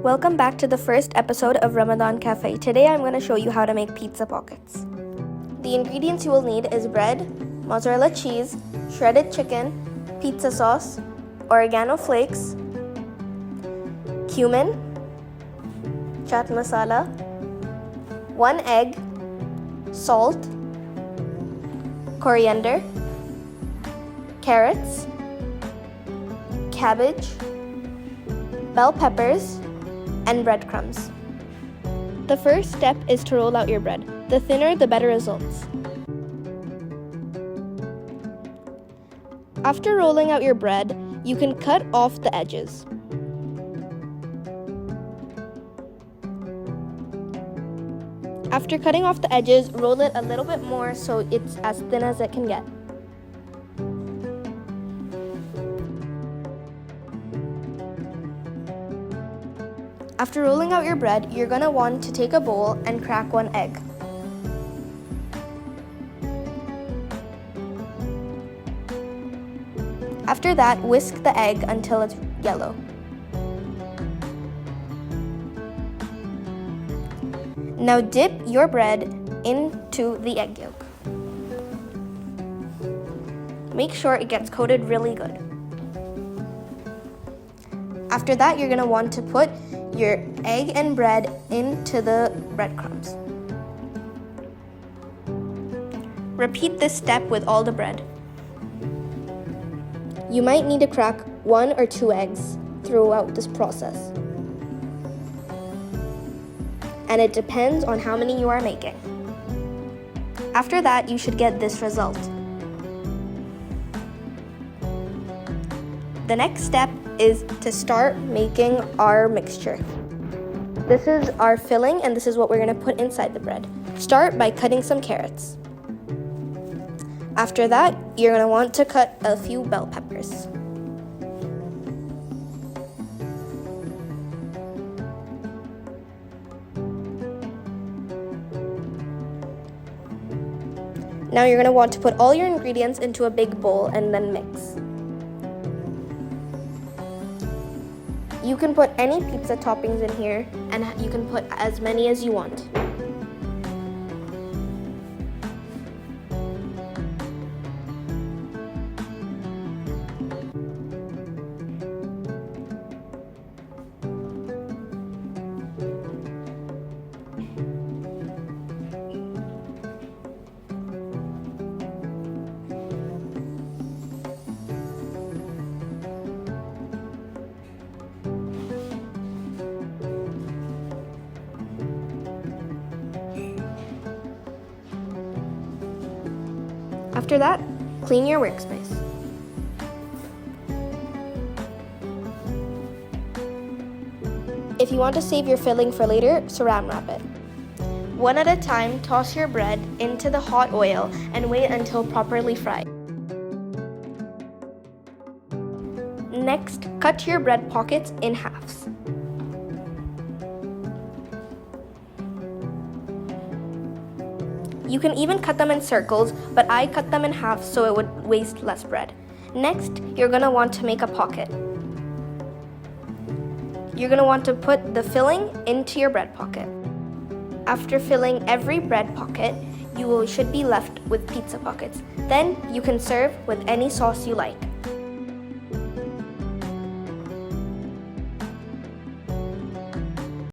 Welcome back to the first episode of Ramadan Cafe. Today I'm going to show you how to make pizza pockets. The ingredients you will need is bread, mozzarella cheese, shredded chicken, pizza sauce, oregano flakes, cumin, chaat masala, 1 egg, salt, coriander, carrots, cabbage, bell peppers, and breadcrumbs. The first step is to roll out your bread. The thinner, the better results. After rolling out your bread, you can cut off the edges. After cutting off the edges, roll it a little bit more so it's as thin as it can get. After rolling out your bread, you're going to want to take a bowl and crack 1 egg. After that, whisk the egg until it's yellow. Now dip your bread into the egg yolk. Make sure it gets coated really good. After that, you're going to want to put your egg and bread into the breadcrumbs. Repeat this step with all the bread. You might need to crack 1 or 2 eggs throughout this process. And it depends on how many you are making. After that, you should get this result. The next step is to start making our mixture. This is our filling and this is what we're going to put inside the bread. Start by cutting some carrots. After that, you're going to want to cut a few bell peppers. Now you're going to want to put all your ingredients into a big bowl and then mix. You can put any pizza toppings in here and you can put as many as you want. After that, clean your workspace. If you want to save your filling for later, saran wrap it. One at a time, toss your bread into the hot oil and wait until properly fried. Next, cut your bread pockets in halves. You can even cut them in circles, but I cut them in half so it would waste less bread. Next, you're going to want to make a pocket. You're going to want to put the filling into your bread pocket. After filling every bread pocket, you should be left with pizza pockets. Then you can serve with any sauce you like.